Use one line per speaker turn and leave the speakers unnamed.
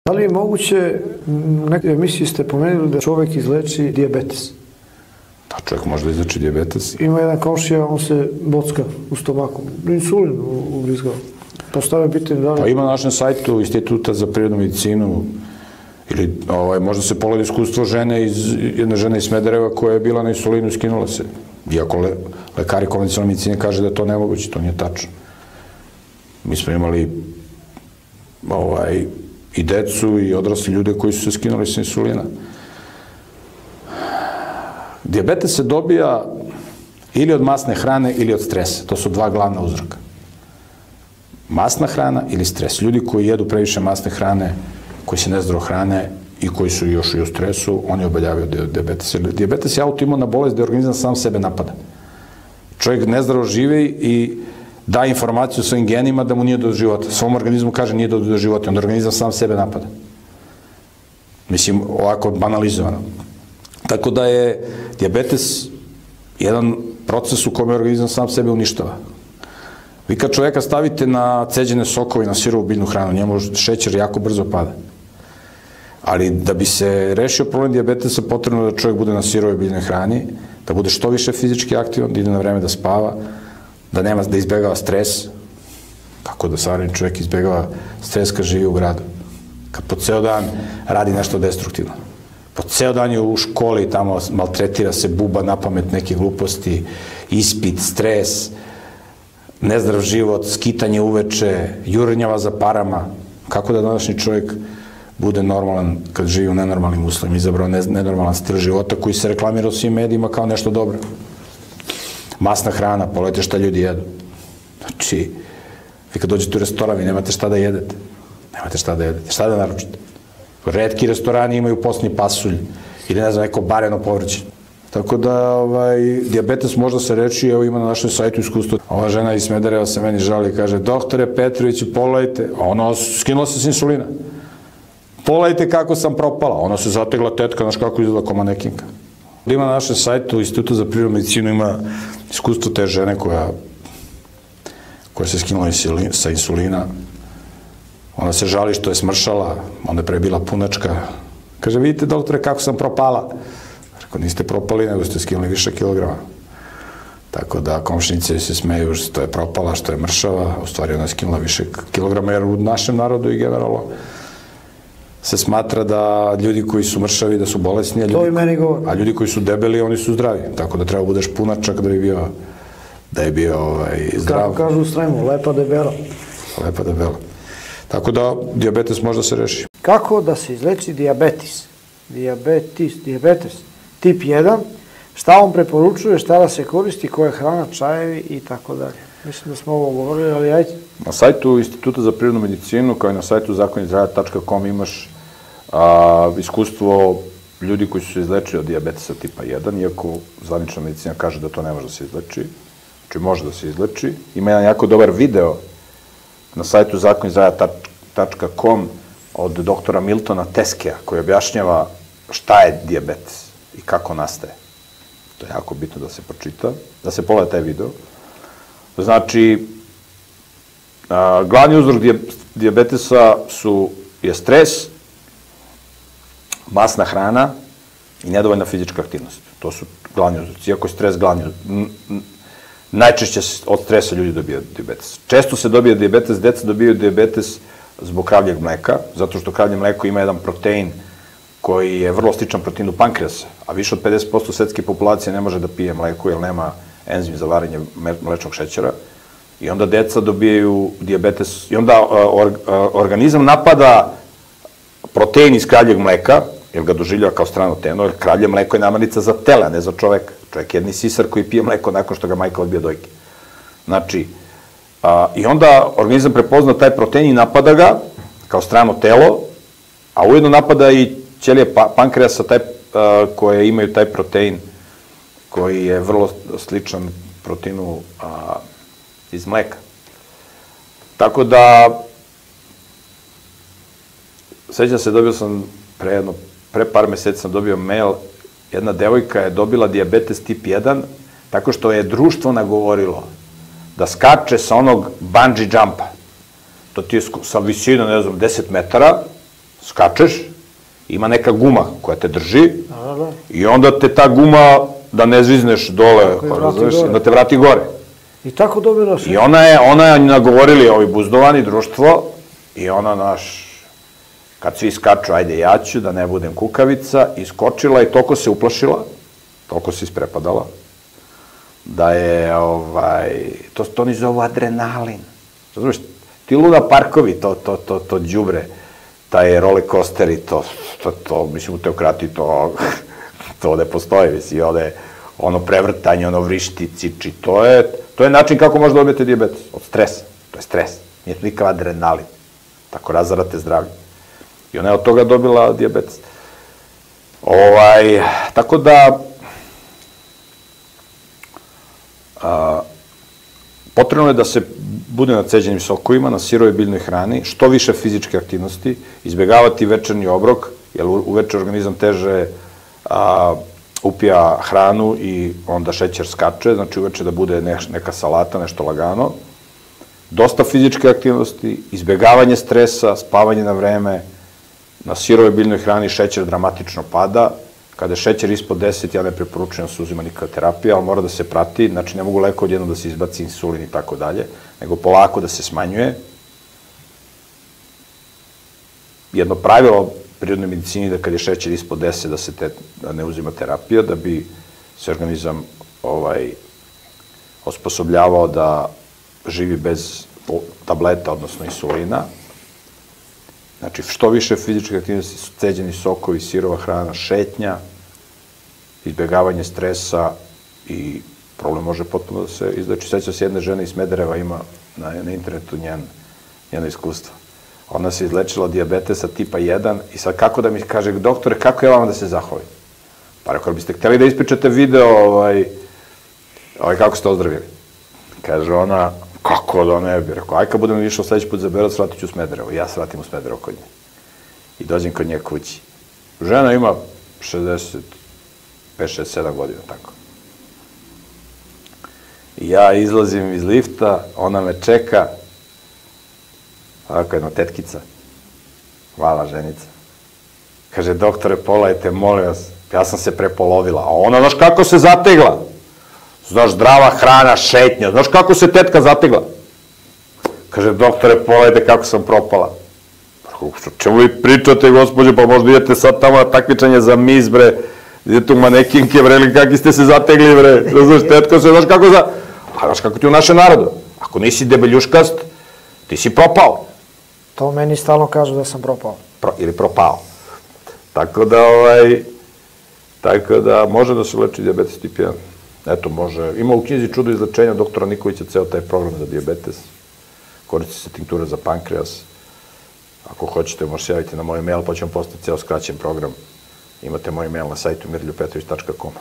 Da li je moguće, u nekoj emisiji ste pomenuli da čovek izleči dijabetes?
Da, čovjek može da izleči dijabetes.
Ima jedan komšija, on se bocka u stomaku, insulin ubrizgao. Postave pitanje da li...
Pa ima na našem sajtu Instituta za prirodnu medicinu, ili možda se pogleda iskustvo jedne žene iz Smedereva koja je bila na insulinu i skinula se. Iako lekari konvencionalne medicine kaže da je to nemoguće, to nije tačno. Mi smo imali i decu i odrasli ljude koji su se skinuli sa insulina. Dijabetes se dobija ili od masne hrane ili od stresa. To su dva glavna uzroka. Masna hrana ili stres. Ljudi koji jedu previše masne hrane, koji se nezdravo hrane i koji su još i u stresu, oni oboljavaju dijabetes. Dijabetes je autoimuna bolest gde organizam sam sebe napada. Čovjek nezdravo živi i da informaciju svojim genima da mu nije do života. Svom organizmu kaže nije do života, onda organizam sam sebe napada. Mislim, ovako banalizovano. Tako da je dijabetes jedan proces u kome organizam sam sebe uništava. Vi kad čoveka stavite na ceđene sokove i na sirovu biljnu hranu, njemu šećer jako brzo pada. Ali da bi se rešio problem dijabetesa, potrebno je da čovjek bude na sirovoj biljnoj hrani, da bude što više fizički aktivan, da ide na vreme da spava, da izbegava stres, kako da savremeni čovjek izbegava stres kad živi u gradu. Kad po ceo dan radi nešto destruktivno. Po ceo dan je u školi, tamo maltretira se, buba na pamet neke gluposti, ispit, stres, nezdrav život, skitanje uveče, jurnjava za parama. Kako da današnji čovjek bude normalan kad živi u nenormalnim uslovima, izabrao nenormalan stil života koji se reklamira u svim medijima kao nešto dobro. Masna hrana, pogledajte šta ljudi jedu. Znači, vi kad dođete u restoran, vi nemate šta da jedete. Nemate šta da jedete. Šta da naručite? Retki restorani imaju posni pasulj ili ne znam, neko bareno povrće. Tako da, dijabetes možda se reči, evo ima na našem sajtu iskustvo. Ova žena iz Smedereva se meni žali i kaže, doktore Petroviću, pogledajte, ona skinula se s insulina. Pogledajte kako sam propala. Ona se zategla tetka, znaš kako izgleda kao manekinka. Ima na našem sajtu Instituta za prirodnu medicinu, ima iskustvo te žene koja se skinula sa insulina. Ona se žali što je smršala, onda je pre bila punačka. Kaže, vidite doktore kako sam propala. Rekao, niste propali, nego ste skinuli više kilograma. Tako da komšinice se smeju što je propala, što je mršava, u stvari ona je skinula više kilograma, jer u našem narodu i generalno se smatra da ljudi koji su mršavi da su bolesni, a ljudi koji su debeli, oni su zdravi. Tako da treba budeš punačak da je bio zdrav.
Kako kažu u Sremu, lepa debela.
Lepa debela. Tako da dijabetes može da se reši.
Kako da se izleči dijabetes? Dijabetes tip 1, šta on preporučuje, šta da se koristi, koja je hrana, čajevi i tako dalje. Mislim da smo ovo govorili, ali ajde.
Na sajtu Instituta za prirodnu medicinu, kao i na sajtu zakonizdrava.com imaš iskustvo ljudi koji su se izlečili od dijabetesa tipa 1, iako zvanična medicina kaže da to ne može da se izleči. Znači, može da se izleči. Ima jedan jako dobar video na sajtu zakonizdrava.com od doktora Miltona Teskea, koji objašnjava šta je dijabetes i kako nastaje. To je jako bitno da se pročita, da se pogleda taj video. Znači, glavni uzrok dijabetesa je stres, masna hrana i nedovoljna fizička aktivnost. To su glavni uzroci. Iako je stres glavni uzrok. Najčešće od stresa ljudi dobijaju dijabetes. Često se dobija dijabetes, deca dobijaju dijabetes zbog kravljeg mleka, zato što kravlje mleko ima jedan protein koji je vrlo sličan proteinu pankreasa, a više od 50% svetske populacije ne može da pije mleko jer nema enzim za varenje mlečnog šećera. I onda deca dobijaju dijabetes, i onda organizam napada protein iz kravljeg mleka, jer ga doživljava kao strano teno, jer kravlje mleko je namirnica za tele, a ne za čoveka. Čovek je jedni sisar koji pije mleko nakon što ga majka odbija dojke. Znači, i onda organizam prepozna taj protein i napada ga kao strano telo, a ujedno napada i ćelije pankreasa koje imaju taj protein koji je vrlo sličan proteinu iz mleka. Tako da, sećam se, dobio sam pre par meseci sam dobio mail, jedna devojka je dobila dijabetes tip 1 tako što je društvo nagovorilo da skače sa onog bungee jumpa. To ti je sa visine, ne znam, 10 metara Skačeš, ima neka guma koja te drži
Da.
i onda te ta guma, da ne zvizneš dole, da te vrati gore.
I tako dobila se.
I ona je nagovorili ovi buzdovani društvo i ona kad svi skaču, ajde ja ću, da ne budem kukavica, iskočila i toliko se uplašila, toliko se isprepadala, da je, to oni zovu adrenalin. Razumiješ, ti Luna parkovi, to đubre, taj roller coaster i to, mislim, u teokrati to ne postoji, mislim, ono prevrtanje, ono vrišti, ciči, to je način kako možda dobijete dijabetes, od stresa, to je stres, nije to nikav adrenalin, tako razarate zdravlje. I ona je od toga dobila dijabetes. Tako da, potrebno je da se bude na ceđenim sokovima, na sirovoj biljnoj hrani, što više fizičke aktivnosti, izbjegavati večernji obrok, jer uveče organizam teže upija hranu i onda šećer skače, znači uveče da bude neka salata, nešto lagano. Dosta fizičke aktivnosti, izbjegavanje stresa, spavanje na vreme, na sirovoj biljnoj hrani šećer dramatično pada. Kada je šećer ispod 10, ja ne preporučujem da se uzima nikakva terapija, ali mora da se prati, znači ne mogu leko odjedno da se izbaci insulin i tako dalje, nego polako da se smanjuje. Jedno pravilo u prirodnoj medicini da kad je šećer ispod 10 da ne uzima terapija, da bi se organizam osposobljavao da živi bez tableta, odnosno insulina. Znači, što više fizičke aktivnosti, ceđeni sokovi, sirova hrana, šetnja, izbjegavanje stresa i problem može potpuno da se izleči. Sećam se jedne žene iz Smedereva, ima na internetu njeno iskustvo. Ona se izlečila od dijabetesa tipa 1 i sad kako da mi kaže, doktore, kako je vama da se zahvalim? Pa rekao, biste hteli da ispričate video kako ste ozdravili? Kaže ona, kako da ne bi? Rekao, aj kad budem išao sledeći put za Berovac, vratit ću u Smederevo. Ja se vratim u Smederevo kod nje. I dođem kod nje kući. Žena ima 65, 67 godina, tako. I ja izlazim iz lifta, ona me čeka, ovako jedna tetkica. Hvala, ženica. Kaže, doktore, polajte, molim vas. Ja sam se prepolovila. A ona, znaš kako se zategla? Znaš, zdrava hrana, šetnja. Znaš kako se tetka zategla? Kaže, doktore, pogledajte kako sam propala. Čemu vi pričate, gospođe, pa možda idete sad tamo na takmičanje za mis, bre, idete u manekinke, bre, ili kakvi ste se zategli, bre, znaš, tetko se, znaš kako a znaš kako ti u našem narodu. Ako nisi debeljuškast, ti si propao.
To meni stalno kažu da sam propao.
Ili propao. Tako da može da se leči dijabetes tip 1. Eto, može. Ima u knjizi Čudo izlečenja doktora Nikolića ceo taj program za dijabetes. Koristi se tinktura za pankrijas. Ako hoćete, možete se javiti na moj mail, pa ću vam postati ceo skraćen program. Imate moj mail na sajtu mirljupetrović.com.